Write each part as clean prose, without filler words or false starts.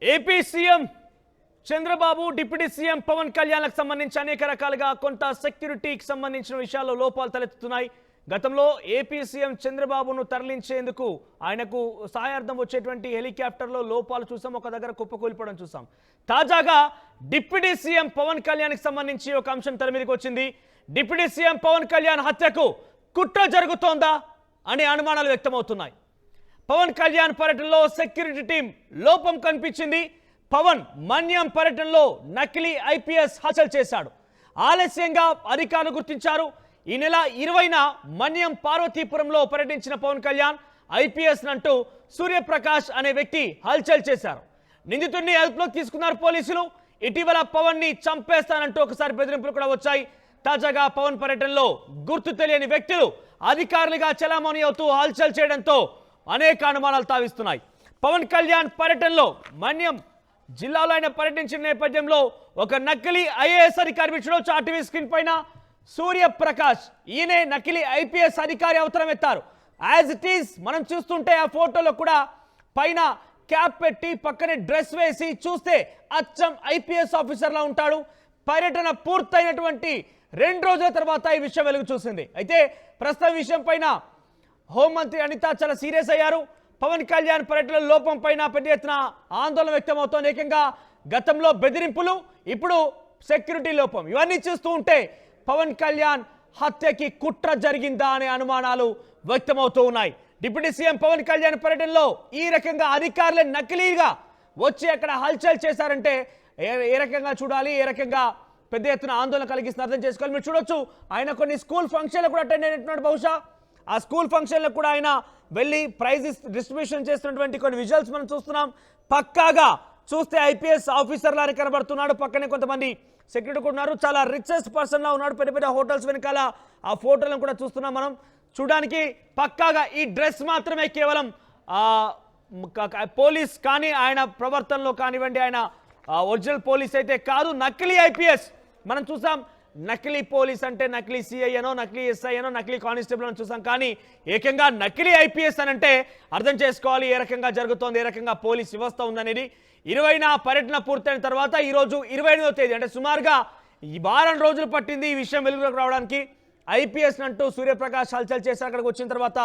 AP CM Chandrababu deputy CM Pawan కళ్యాణ్లకు సంబంధించి అనేక రకాలుగా కొంత సెక్యూరిటీకి సంబంధించిన విషయాల్లో లోపాలు తలెత్తుతున్నాయి. గతంలో ఏపీ సీఎం చంద్రబాబును తరలించేందుకు ఆయనకు సహాయార్థం వచ్చేటువంటి హెలికాప్టర్లో లోపాలు చూసాం, ఒక దగ్గర కుప్పకూలిపోవడం చూసాం. తాజాగా డిప్యూటీ సీఎం పవన్ కళ్యాణ్కి సంబంధించి ఒక అంశం తెర మీదకి వచ్చింది. డిప్యూటీ సీఎం పవన్ కళ్యాణ్ హత్యకు కుట్ర జరుగుతోందా అనే అనుమానాలు వ్యక్తమవుతున్నాయి. పవన్ కళ్యాణ్ పర్యటనలో సెక్యూరిటీ టీం లోపం కనిపించింది. పవన్ మన్యం పర్యటనలో నకిలీ ఐపీఎస్ హత్య చేశాడు. ఆలస్యంగా అధికారులు గుర్తించారు. ఈ నెల 20న మన్యం పార్వతీపురంలో పర్యటించిన పవన్ కళ్యాణ్ ఐపీఎస్ అంటూ సూర్యప్రకాష్ అనే వ్యక్తి హల్చల్ చేశారు. నిందితుడిని అదుపులోకి తీసుకున్నారు పోలీసులు. ఇటీవల పవన్ ని చంపేస్తానంటూ ఒకసారి బెదిరింపులు కూడా వచ్చాయి. తాజాగా పవన్ పర్యటనలో గుర్తు తెలియని వ్యక్తులు అధికారులుగా చలామణి అవుతూ హల్చల్ చేయడంతో అనేక అనుమానాలు తావిస్తున్నాయి. పవన్ కళ్యాణ్ పర్యటనలో మన్యం జిల్లాలో ఆయన పర్యటించిన నేపథ్యంలో ఒక నకిలీ ఐఏఎస్ అధికారి చూడొచ్చు ఆర్టీవీ స్క్రీన్ పైన. సూర్యప్రకాష్ ఈయనే నకిలీ ఐపీఎస్ అధికారి అవసరం ఎత్తారు. యాజ్ ఇట్ ఈస్ మనం చూస్తుంటే ఆ ఫోటోలో కూడా పైన క్యాప్ పెట్టి పక్కనే డ్రెస్ వేసి చూస్తే అచ్చం ఐపీఎస్ ఆఫీసర్లా ఉంటాడు. పర్యటన పూర్తయినటువంటి 2 రోజుల తర్వాత ఈ విషయం వెలుగు చూసింది. అయితే ప్రస్తుతం విషయం పైన హోంమంత్రి అనిత చాలా సీరియస్ అయ్యారు. పవన్ కళ్యాణ్ పర్యటన లోపం పైన పెద్ద ఎత్తున ఆందోళన వ్యక్తమవుతోంది. ఏకంగా గతంలో బెదిరింపులు, ఇప్పుడు సెక్యూరిటీ లోపం, ఇవన్నీ చూస్తూ ఉంటే పవన్ కళ్యాణ్ హత్యకి కుట్ర జరిగిందా అనే అనుమానాలు వ్యక్తమవుతూ ఉన్నాయి. డిప్యూటీ సీఎం పవన్ కళ్యాణ్ పర్యటనలో ఈ రకంగా అధికారులే నకిలీగా వచ్చి అక్కడ హల్చల్ చేశారంటే ఏ రకంగా చూడాలి, ఏ రకంగా పెద్ద ఎత్తున ఆందోళన కలిగిస్తున్న అర్థం చేసుకోవాలి. మీరు చూడొచ్చు ఆయన కొన్ని స్కూల్ ఫంక్షన్లు కూడా అటెండ్ అయినట్టున్నాడు. బహుశా ఆ స్కూల్ ఫంక్షన్లకు కూడా ఆయన వెళ్ళి ప్రైజ్ డిస్ట్రిబ్యూషన్ చేస్తున్నటువంటి కొన్ని విజువల్స్ మనం చూస్తున్నాం. పక్కాగా చూస్తే ఐపీఎస్ ఆఫీసర్ లాగా కనబడుతున్నాడు. పక్కనే కొంతమంది సెక్యూరిటీ కూడా ఉన్నారు. చాలా రిచెస్ట్ పర్సన్ లా ఉన్నాడు. పెద్ద పెద్ద హోటల్స్ వెనకాల ఆ ఫోటోలను కూడా చూస్తున్నాం మనం. చూడడానికి పక్కాగా ఈ డ్రెస్ మాత్రమే కేవలం పోలీస్ కానీ ఆయన ప్రవర్తనలో కానివ్వండి, ఆయన ఒరిజినల్ పోలీస్ అయితే కాదు, నకిలీ ఐపీఎస్. మనం చూసాం నకిలీ పోలీస్ అంటే నకిలీ సిఐ అనో, నకిలీ ఎస్ఐ అనో, నకిలీ కానిస్టేబుల్ అని చూసాం. కానీ ఏకంగా నకిలీ ఐపీఎస్ అని అంటే అర్థం చేసుకోవాలి ఏ రకంగా జరుగుతోంది, ఏ రకంగా పోలీస్ వ్యవస్థ ఉందనేది. 20న పర్యటన పూర్తయిన తర్వాత ఈరోజు 28వ తేదీ అంటే సుమారుగా ఈ వారం రోజులు పట్టింది ఈ విషయం వెలుగులోకి రావడానికి. ఐపీఎస్ అంటూ సూర్యప్రకాష్ హల్చల్ చేసి అక్కడికి వచ్చిన తర్వాత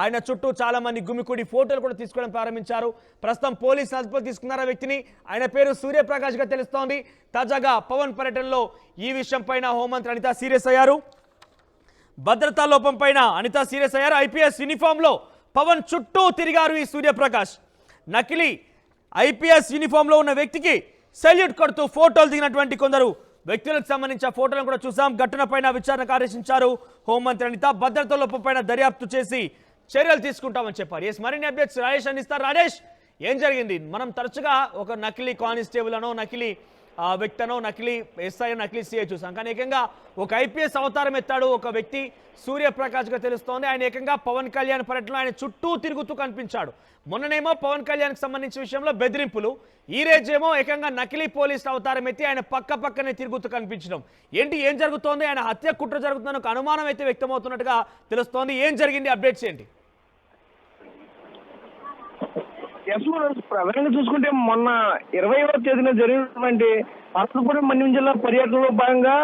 ఆయన చుట్టూ చాలా మంది గుమికూడి ఫోటోలు కూడా తీసుకోవడం ప్రారంభించారు. ప్రస్తుతం పోలీసులు అదుపులోకి తీసుకున్నారు ఆ వ్యక్తిని. ఆయన పేరు సూర్యప్రకాష్ గా తెలుస్తోంది. తాజాగా పవన్ పర్యటనలో ఈ విషయం పైన హోంమంత్రి అనిత సీరియస్ అయ్యారు. భద్రతా లోపం పైన అనిత సీరియస్ అయ్యారు. ఐపీఎస్ యూనిఫామ్ లో పవన్ చుట్టూ తిరిగారు ఈ సూర్యప్రకాష్. నకిలీ ఐపీఎస్ యూనిఫామ్ లో ఉన్న వ్యక్తికి సెల్యూట్ కొడుతూ ఫోటోలు దిగినటువంటి కొందరు వ్యక్తులకు సంబంధించిన ఫోటోలను కూడా చూసాం. ఘటన పైన విచారణకు ఆదేశించారు హోంమంత్రి అనిత. భద్రతా లోపం పైన దర్యాప్తు చేసి చర్యలు తీసుకుంటామని చెప్పారు. మరిన్ని అప్డేట్స్ రాజేష్ అందిస్తారు. రాజేష్, ఏం జరిగింది? మనం తరచుగా ఒక నకిలీ కానిస్టేబుల్ అనో, నకిలీ వ్యక్తనో, నకిలీ ఎస్ఐ, నకిలీ సిఐ చూసాం. కానీ ఏకంగా ఒక ఐపీఎస్ అవతారం ఎత్తాడు ఒక వ్యక్తి సూర్యప్రకాష్ గా తెలుస్తోంది. ఆయన ఏకంగా పవన్ కళ్యాణ్ పర్యటనలో ఆయన చుట్టూ తిరుగుతూ కనిపించాడు. మొన్ననేమో పవన్ కళ్యాణ్కి సంబంధించిన విషయంలో బెదిరింపులు, ఈ రోజేమో ఏకంగా నకిలీ పోలీస్ అవతారం ఎత్తి ఆయన పక్కనే తిరుగుతూ కనిపించడం. ఏం జరుగుతోంది? ఆయన హత్య కుట్ర జరుగుతుందని ఒక అనుమానం అయితే వ్యక్తమవుతున్నట్టుగా తెలుస్తోంది. ఏం జరిగింది? అప్డేట్స్ ఏంటి? ప్రధానంగా చూసుకుంటే మొన్న 20వ తేదీన జరిగినటువంటి అనంతపురం మన్యం జిల్లా పర్యటనలో భాగంగా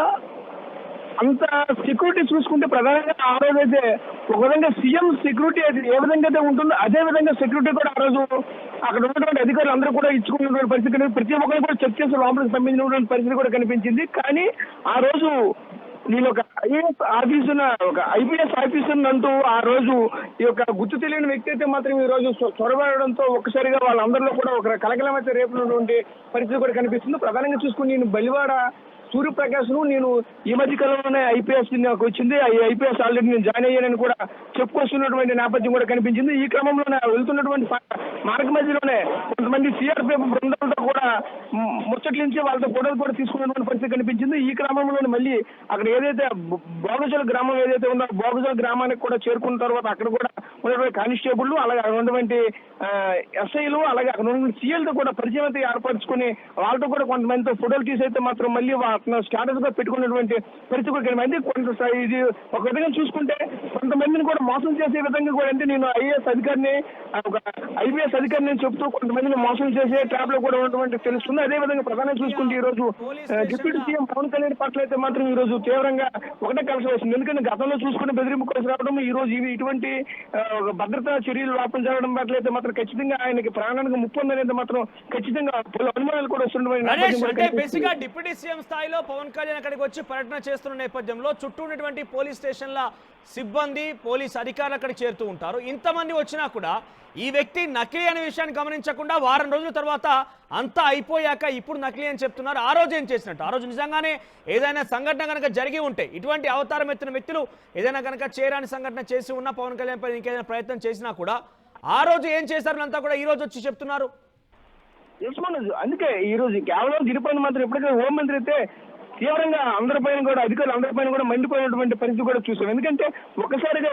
అంత సెక్యూరిటీ చూసుకుంటే ప్రధానంగా ఆ రోజు అయితే ఒక విధంగా సీఎం సెక్యూరిటీ అయితే ఏ విధంగా అయితే ఉంటుందో అదే విధంగా సెక్యూరిటీ కూడా ఆ రోజు అక్కడ ఉన్నటువంటి అధికారులు అందరూ కూడా ఇచ్చుకున్నటువంటి పరిస్థితి, ప్రతి ఒక్కరు కూడా చెక్ చేసి లోపలికి పంపించినటువంటి పరిస్థితి కూడా కనిపించింది. కానీ ఆ రోజు నేను ఒక ఐఏఎస్ ఆఫీసర్, ఒక ఐపీఎస్ ఆఫీసర్ అంటూ ఆ రోజు ఈ యొక్క గుర్తు తెలియని వ్యక్తి అయితే మాత్రం ఈ రోజు చొరబడడంతో ఒక్కసారిగా వాళ్ళందరిలో కూడా ఒక కలకలం అయితే రేపునటువంటి పరిస్థితి కూడా కనిపిస్తుంది. ప్రధానంగా చూసుకుని నేను బలివాడ సూర్యప్రకాష్ ను నేను ఈ మధ్య కాలంలోనే ఐపీఎస్ నాకు వచ్చింది, ఐపీఎస్ ఆల్రెడీ నేను జాయిన్ అయ్యానని కూడా చెప్పుకొస్తున్నటువంటి నేపథ్యం కూడా కనిపించింది. ఈ క్రమంలోనే వెళ్తున్నటువంటి మార్గ మధ్యలోనే కొంతమంది సిఆర్పిఎఫ్ బృందాలతో కూడా ముచ్చట్లించి వాళ్ళతో ఫోటోలు కూడా తీసుకున్నటువంటి పరిస్థితి కనిపించింది. ఈ క్రమంలోనే మళ్ళీ అక్కడ ఏదైతే బోగజల గ్రామం ఏదైతే ఉందో బోగజల గ్రామానికి కూడా చేరుకున్న తర్వాత అక్కడ కూడా ఉన్నటువంటి కానిస్టేబుల్, అలాగే అక్కడ ఉన్నటువంటి ఎస్ఐలు, అలాగే అక్కడ ఉన్నటువంటి సీఎల్తో కూడా పరిచయం అయితే ఏర్పరచుకుని వాళ్ళతో కూడా కొంతమందితో ఫోటోలు తీసి అయితే మాత్రం మళ్ళీ స్టాటస్ గా పెట్టుకున్నటువంటి పరిస్థితి కూడా కనిపించింది. కొంత ఇది ఒక విధంగా చూసుకుంటే కొంతమందిని కూడా మోసం చేసే విధంగా కూడా, అంటే నేను ఐఏఎస్ అధికారిని, ఒక ఐపీఎస్ అధికారిని చెప్తూ కొంతమందిని మోసం చేసే ట్రాప్ లో కూడా ఉన్నటువంటి తెలుస్తుంది. అదే విధంగా ప్రధానంగా చూసుకుంటే ఈ రోజు డిప్యూటీ సీఎం పవన్ కళ్యాణ్ పట్ల అయితే మాత్రం ఈ రోజు తీవ్రంగా ఒకటే కలిసి వస్తుంది. ఎందుకంటే గతంలో చూసుకుంటే బెదిరింపు కలిసి రావడం, ఈ రోజు ఇటువంటి భద్రతా చర్యలు లోపం జరగడం పట్ల అయితే మాత్రం ఖచ్చితంగా ఆయనకి ప్రాణానికి ముప్పు ఉందనేది మాత్రం ఖచ్చితంగా పలు అనుమానాలు కూడా అంటే బేసిక్ గా డిప్యూటీ సీఎం స్థాయిలో పవన్ కళ్యాణ్ అక్కడికి వచ్చి పర్యటన చేస్తున్న నేపథ్యంలో చుట్టూ ఉన్నటువంటి పోలీస్ స్టేషన్ల సిబ్బంది, పోలీస్ అధికారులు అక్కడికి చేరుతూ ఉంటారు. ఇంతమంది వచ్చినా కూడా ఈ వ్యక్తి నకిలీ అనే విషయాన్ని గమనించకుండా వారం రోజుల తర్వాత అంతా అయిపోయాక ఇప్పుడు నకిలీ అని చెప్తున్నారు. ఆ రోజు ఏం చేసినట్టు? ఆ రోజు నిజంగానే ఏదైనా సంఘటన కనుక జరిగి ఉంటే, ఇటువంటి అవతారం ఎత్తిన వ్యక్తులు ఏదైనా కనుక చేయరాని సంఘటన చేసి ఉన్నా, పవన్ కళ్యాణ్ పై ఇంకేదైనా ప్రయత్నం చేసినా కూడా ఆ రోజు ఏం చేశారు అంతా కూడా ఈ రోజు వచ్చి చెప్తున్నారు. అందుకే ఈ రోజు కేవలం తిరుపతి మాత్రం ఇప్పటికే హోంమంత్రి అయితే తీవ్రంగా అందరిపైన కూడా, అధికారులు అందరిపైన కూడా మండిపోయినటువంటి పరిస్థితి కూడా చూసాం. ఎందుకంటే ఒక్కసారిగా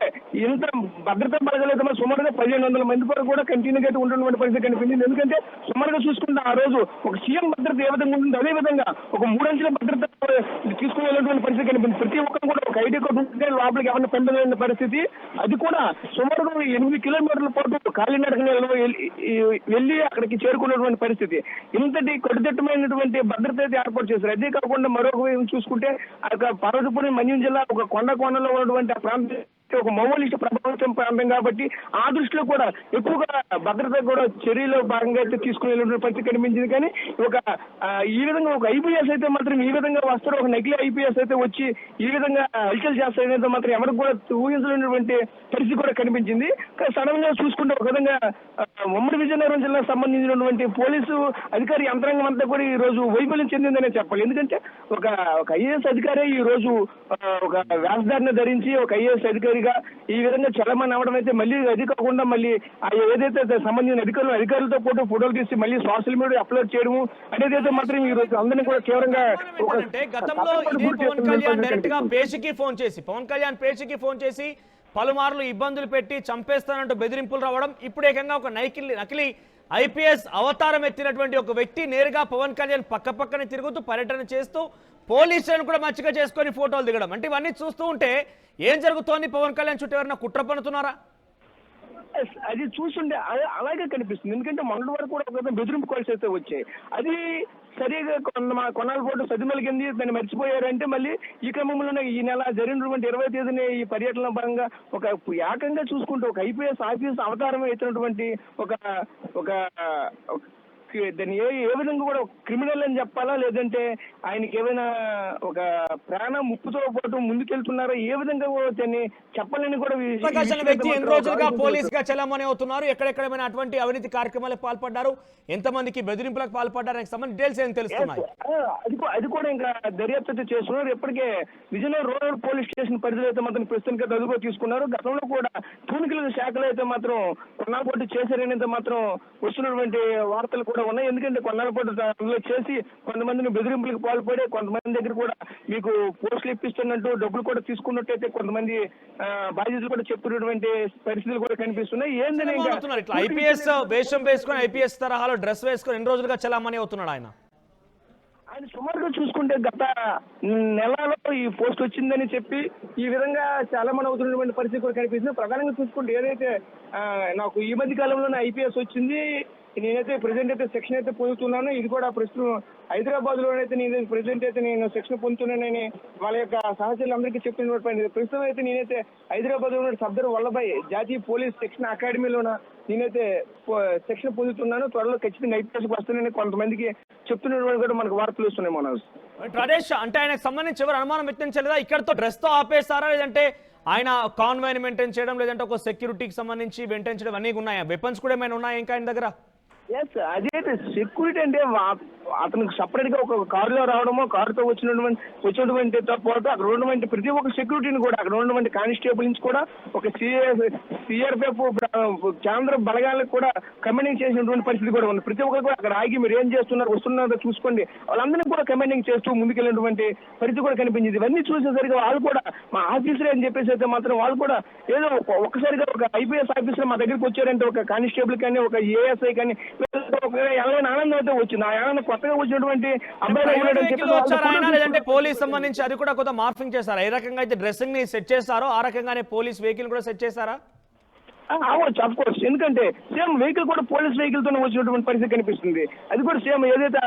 ఇంత భద్రతా బలగలేక సుమారుగా 1500 మంది వరకు కూడా కంటిన్యూగా అయితే ఉంటున్నటువంటి పరిస్థితి కనిపించింది. ఎందుకంటే సుమారుగా చూసుకుంటే ఆ రోజు ఒక సీఎం భద్రత ఏ విధంగా ఉంటుంది, అదే విధంగా ఒక 3 అంచెల భద్రత తీసుకుని వెళ్ళినటువంటి పరిస్థితి కనిపించింది. ప్రతి ఒక్కరు కూడా ఒక ఐడి కార్డు ఉంటే లోపలికి ఎవరిని పెంపలేని పరిస్థితి, అది కూడా సుమారుగా 8 కిలోమీటర్ల పాటు కాలినడకన వెళ్ళి అక్కడికి చేరుకున్నటువంటి పరిస్థితి. ఇంతటి కట్టుదిట్టమైనటువంటి భద్రత అయితే ఏర్పాటు చేశారు. అదే కాకుండా మరొక చూసుకుంటే పార్వతీపురం మన్యం జిల్లా ఒక కొండలో ఉన్నటువంటి ఆ ప్రాంతం ఒక మౌలిక ప్రభావితం ప్రాంతం కాబట్టి ఆ దృష్టిలో కూడా ఎక్కువగా భద్రత కూడా చర్యలో భాగంగా అయితే తీసుకుని వెళ్ళిన పరిస్థితి కనిపించింది. కానీ ఈ విధంగా ఒక ఐపీఎస్ అయితే మాత్రం ఈ విధంగా వస్తారు, ఒక నకిలీ ఐపీఎస్ అయితే వచ్చి ఈ విధంగా హల్చల్ చేస్తారనేది మాత్రం ఎవరికి కూడా ఊహించలేనటువంటి పరిస్థితి కూడా కనిపించింది. సడన్ గా చూసుకుంటే ఒక విధంగా ఉమ్మడి విజయనగరం జిల్లాకు సంబంధించినటువంటి పోలీసు అధికారి యంత్రాంగం అంతా కూడా ఈ రోజు వైఫల్యం చెందిందనే చెప్పాలి. ఎందుకంటే ఒక ఐఏఎస్ అధికారి ఈ రోజు ఒక వేషధారణ ధరించి ఒక ఐఏఎస్ అధికారిగా ఈ విధంగా చలమని అవడం అయితే, మళ్ళీ అది కాకుండా మళ్ళీ ఏదైతే సంబంధించిన అధికారులతో పాటు ఫోటోలు తీసి మళ్ళీ సోషల్ మీడియా అప్లోడ్ చేయడము అనేది అయితే మాత్రం ఈ రోజు అందరినీ కూడా తీవ్రంగా గతంలో ఇదే పవన్ కళ్యాణ్ డైరెక్ట్ గా పేషికి ఫోన్ చేసి, పవన్ కళ్యాణ్ పేషికి ఫోన్ చేసి పలుమార్లు ఇబ్బందులు పెట్టి చంపేస్తానంటూ బెదిరింపులు రావడం, ఇప్పుడు ఏకంగా ఒక నకిలీ ఐపీఎస్ అవతారం ఎత్తినటువంటి ఒక వ్యక్తి నేరుగా పవన్ కళ్యాణ్ పక్కనే తిరుగుతూ పర్యటన చేస్తూ పోలీసులను కూడా మచ్చిక చేసుకొని ఫోటోలు దిగడం, అంటే ఇవన్నీ చూస్తూ ఉంటే ఏం జరుగుతోంది? పవన్ కళ్యాణ్ చుట్టూ ఎవరైనా కుట్ర పన్నుతున్నారా? అది చూస్తుంటే అలాగే కనిపిస్తుంది. ఎందుకంటే మొన్నటి వరకు కూడా ఒక బెదిరింపు కాల్స్ అయితే వచ్చాయి. అది సరిగా కొన్నాళ్ళ పాటు సదిమలిగింది, దాన్ని మర్చిపోయారంటే మళ్ళీ ఈ క్రమంలోనే ఈ నెల జరిగినటువంటి 20వ తేదీన ఈ పర్యటనలో భాగంగా ఒక ఏకంగా చూసుకుంటూ ఒక ఐపీఎస్ ఆఫీస్ అవతారం ఎత్తినటువంటి ఒక దాన్ని ఏ విధంగా కూడా క్రిమినల్ అని చెప్పాలా, లేదంటే ఆయనకి ఏమైనా ఒక ప్రాణ ముప్పుతో పాటు ముందుకెళ్తున్నారా, ఏ విధంగా దాన్ని చెప్పాలని కూడా వ్యక్తి ఎన్ని రోజులుగా పోలీస్ గా చలామణి అవుతున్నారు, ఎక్కడెక్కడైనా అటువంటి అవినీతి కార్యక్రమాలకు పాల్పడ్డారు, ఎంతమందికి బెదిరింపులకు పాల్పడ్డారు సంబంధించి డీటెయిల్స్ ఏం తెలుస్తున్నాయి? అది కూడా ఇంకా దర్యాప్తు చేస్తున్నారు. ఇప్పటికే విజయనగరం రూరల్ పోలీస్ స్టేషన్ పరిధిలో అయితే మాత్రం ప్రస్తుతానికి అదుపులో తీసుకున్నారు. గతంలో కూడా తూనికల శాఖలో అయితే మాత్రం కొన్నాళ్ళ పాటు చేశారనేది మాత్రం వస్తున్నటువంటి వార్తలు కూడా ఉన్నాయి. ఎందుకంటే కొన్నాళ్ళ పాటు అందులో చేసి కొంతమందిని బెదిరింపులకు పాల్పడే, కొంతమంది దగ్గర కూడా మీకు పోస్టులు ఇప్పిస్తున్నట్టు డబ్బులు కూడా తీసుకున్నట్టయితే కొంతమంది బాధ్యతలు కూడా చెప్తున్నటువంటి పరిస్థితులు కూడా కనిపిస్తున్నాయి. ఏంటంటే ఇట్లా ఐపీఎస్ వేషం వేసుకొని, ఐపీఎస్ తరహాలో డ్రెస్ వేసుకొని ఎన్ని రోజులుగా చలామణి అవుతున్నాడు ఆయన సుమారుగా చూసుకుంటే గత నెలలో ఈ పోస్ట్ వచ్చిందని చెప్పి ఈ విధంగా చాలా మంది అవుతున్నటువంటి పరిస్థితి కూడా కనిపిస్తుంది. ప్రధానంగా చూసుకుంటే ఏదైతే నాకు ఈ మధ్య కాలంలోనే ఐపీఎస్ వచ్చింది, నేనైతే ప్రెసిడెంట్ అయితే సెక్షన్ అయితే పొందుతున్నాను, ఇది కూడా ప్రస్తుతం హైదరాబాద్ లోనైతే నేను ప్రెసిడెంట్ అయితే నేను సెక్షన్ పొందుతున్నానని వాళ్ళ యొక్క సహచరులందరికీ చెప్పినటువంటి ప్రస్తుతం అయితే నేనైతే హైదరాబాద్ లో ఉన్న సర్దార్ వల్లభాయ్ జాతీయ పోలీస్ శిక్షణ అకాడమీలోన నేనైతే శిక్షణ పొందుతున్నాను. త్వరలో ఖచ్చితంగా ఐపీఎస్ వస్తానని కొంతమందికి చెప్తున్నటువంటి కూడా మనకు వార్తలు వస్తున్నాయి. మనోజ్ ప్రదేశ్ అంటే ఆయనకు సంబంధించి ఎవరు అనుమానం వ్యక్తించలేదా? ఇక్కడతో డ్రెస్ తో ఆపేస్తారా, లేదంటే ఆయన కాన్వాయ్ని మెయింటైన్ చేయడం, లేదంటే ఒక సెక్యూరిటీకి సంబంధించి మెయింటైన్ చేయడం అన్నీ ఉన్నాయా? వెపన్స్ కూడా ఏమైనా ఉన్నాయా ఇంకా ఆయన దగ్గర? ఎస్ అదైతే సెక్యూరిటీ అంటే అతనికి సపరేట్ గా ఒక కారులో రావడమో కారుతో వచ్చినటువంటి పాటు అక్కడ ఉన్నటువంటి ప్రతి ఒక్క సెక్యూరిటీని కూడా అక్కడ ఉన్నటువంటి కానిస్టేబుల్ నుంచి కూడా ఒక సిఆర్పిఎఫ్ కేంద్ర బలగాలకు కూడా కమాండింగ్ చేసినటువంటి పరిస్థితి కూడా ఉంది. ప్రతి ఒక్కరు కూడా అక్కడ ఆగి మీరు ఏం చేస్తున్నారు వస్తున్నారో చూసుకోండి వాళ్ళందరినీ కూడా కమాండింగ్ చేస్తూ ముందుకెళ్ళినటువంటి పరిస్థితి కూడా కనిపించింది. ఇవన్నీ చూసేసరికి వాళ్ళు కూడా మా ఆఫీసరే అని చెప్పేసి అయితే మాత్రం వాళ్ళు కూడా ఏదో ఒక్కసారిగా ఒక ఐపీఎస్ ఆఫీసర్ మా దగ్గరికి వచ్చారంటే ఒక కానిస్టేబుల్ కానీ ఒక ఏఎస్ఐ కానీ ఎవరైనా ఆనందం అయితే వచ్చింది. ఆ ఆనందం కొత్తగా వచ్చినటువంటి లేదంటే పోలీస్ సంబంధించి అది కూడా కొంత మార్ఫింగ్ చేశారా? ఏ రకంగా అయితే డ్రెస్సింగ్ ని సెట్ చేస్తారో ఆ రకంగానే పోలీస్ వెహికల్ కూడా సెట్ చేశారా? అవ్వచ్చు అఫ్ కోర్స్, ఎందుకంటే సేమ్ వెహికల్ కూడా పోలీస్ వెహికల్ తోనే వచ్చినటువంటి పరిస్థితి కనిపిస్తుంది. అది కూడా సేమ్ ఏదైతే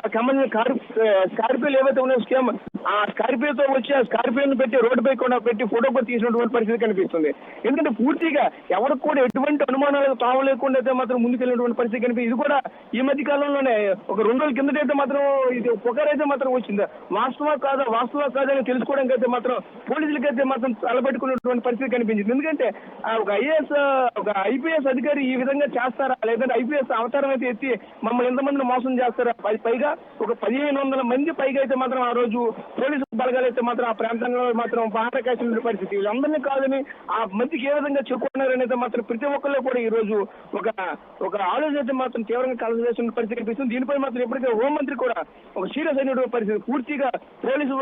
స్కార్పియోలు ఏవైతే ఉన్నాయో సేమ్ ఆ స్కార్పియోతో వచ్చి ఆ స్కార్పియోని పెట్టి రోడ్డుపై కూడా పెట్టి ఫోటో కూడా తీసినటువంటి పరిస్థితి కనిపిస్తుంది. ఎందుకంటే పూర్తిగా ఎవరికి కూడా ఎటువంటి అనుమానాలు తావు లేకుండా అయితే మాత్రం ముందుకెళ్ళినటువంటి పరిస్థితి కనిపిస్తుంది. ఇది కూడా ఈ మధ్య కాలంలోనే ఒక 2 రోజుల కిందటైతే మాత్రం ఇది పొగరైతే మాత్రం వచ్చింది. వాస్తవా కాదా అని తెలుసుకోవడానికి అయితే మాత్రం పోలీసులకైతే మాత్రం తలపెట్టుకున్నటువంటి పరిస్థితి కనిపించింది. ఎందుకంటే ఒక ఐపీఎస్ అధికారి ఈ విధంగా చేస్తారా, లేదంటే ఐపీఎస్ అవతారం అయితే ఎత్తి మమ్మల్ని ఎంతమందిని మోసం చేస్తారా? పైగా ఒక 1500 మంది పైగా అయితే మాత్రం ఆ రోజు పోలీసు బలగాలు అయితే మాత్రం ఆ ప్రాంతంలో మాత్రం బాగా కాసిన పరిస్థితి. వీళ్ళందరినీ కాదని ఆ మందికి ఏ విధంగా చెప్పుకున్నారనేది మాత్రం ప్రతి ఒక్కళ్ళు కూడా ఈ రోజు ఒక ఆలోచన అయితే మాత్రం తీవ్రంగా కలగజేసిన పరిస్థితి కనిపిస్తుంది. దీనిపై మాత్రం ఇప్పటికే హోంమంత్రి కూడా ఒక సీరియస్ అయినటువంటి పరిస్థితి. పూర్తిగా పోలీసు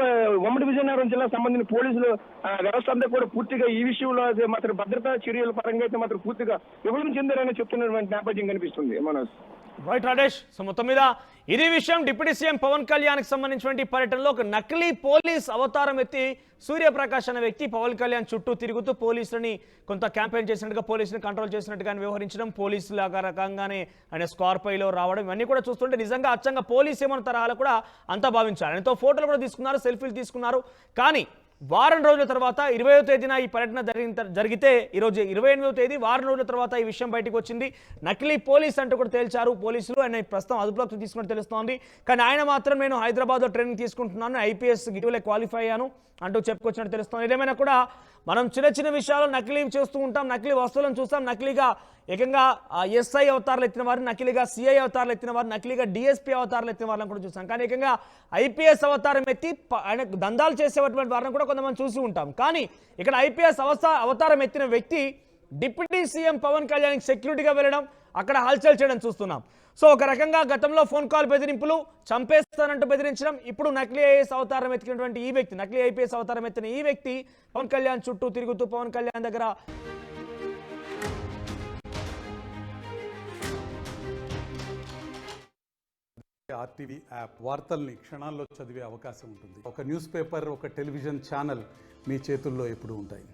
ఉమ్మడి విజయనగరం జిల్లాకు సంబంధించిన పోలీసులు వ్యవస్థ అంతా కూడా పూర్తిగా ఈ విషయంలో అయితే మాత్రం భద్రతా చర్యల పరంగా అయితే మాత్రం పూర్తిగా వివరణ చెందారని చెప్తున్నటువంటి నేపథ్యం కనిపిస్తుంది. మనోజ్ రైట్ రాజేష్. సో మొత్తం మీద ఇది విషయం డిప్యూటీ సీఎం పవన్ కళ్యాణ్ కి సంబంధించిన పర్యటనలో ఒక నకిలీ పోలీస్ అవతారం ఎత్తి సూర్యప్రకాష్ అనే వ్యక్తి పవన్ కళ్యాణ్ చుట్టూ తిరుగుతూ పోలీసులని కొంత క్యాంపెయిన్ చేసినట్టుగా పోలీసుని కంట్రోల్ చేసినట్టుగా వ్యవహరించడం, పోలీసులు రకంగానే ఆయన స్కార్పైలో రావడం ఇవన్నీ కూడా చూస్తుంటే నిజంగా అచ్చంగా పోలీస్ ఏమన్న తరహాలో కూడా అంతా భావించారు. ఆయనతో ఫోటోలు కూడా తీసుకున్నారు, సెల్ఫీలు తీసుకున్నారు. కానీ వారం రోజుల తర్వాత 20వ తేదీన ఈ పర్యటన జరిగితే ఈరోజు 28వ తేదీ వారం రోజుల తర్వాత ఈ విషయం బయటకు వచ్చింది. నకిలీ పోలీస్ అంటూ కూడా తేల్చారు పోలీసులు. ఆయన ప్రస్తుతం అదుపులోకి తీసుకుని తెలుస్తోంది. కానీ ఆయన మాత్రం నేను హైదరాబాద్లో ట్రైనింగ్ తీసుకుంటున్నాను, ఐపీఎస్ ఇటీవలే క్వాలిఫై అయ్యాను అంటూ చెప్పుకొచ్చినట్టు తెలుస్తోంది. ఏదేమైనా కూడా మనం చిన్న విషయాలు నకిలీ చేస్తూ ఉంటాం, నకిలీ వస్తువులను చూస్తాం. నకిలీగా ఏకంగా ఎస్ఐ అవతారాలు ఎత్తిన వారు, నకిలీగా సిఐ అవతారాలు ఎత్తిన వారు, నకిలీగా డిఎస్పీ అవతారాలు ఎత్తిన వారిని కూడా చూస్తాం. కానీ ఏకంగా ఐపీఎస్ అవతారం ఎత్తి ఆయన దందాలు చేసేటువంటి వారిని కూడా కొంతమంది చూసి ఉంటాం. కానీ ఇక్కడ ఐపీఎస్ అవతారం ఎత్తిన వ్యక్తి డిప్యూటీ సీఎం పవన్ కళ్యాణ్ సెక్యూరిటీగా వెళ్ళడం, అక్కడ హల్చల్ చేయడం చూస్తున్నాం. సో ఒక రకంగా గతంలో ఫోన్ కాల్ బెదిరింపులు, చంపేస్తానంటూ బెదిరించడం, ఇప్పుడు నకిలీ ఐఏఎస్ అవతారం ఎత్తినటువంటి ఈ వ్యక్తి, నకిలీ ఐపీఎస్ అవతారం ఎత్తిన ఈ వ్యక్తి పవన్ కళ్యాణ్ చుట్టూ తిరుగుతూ పవన్ కళ్యాణ్ దగ్గర ఆర్టీవీ యాప్ వార్తల్ని క్షణాల్లో చదివే అవకాశం ఉంటుంది. ఒక న్యూస్ పేపర్, ఒక టెలివిజన్ ఛానల్ మీ చేతుల్లో ఎప్పుడూ ఉంటాయి.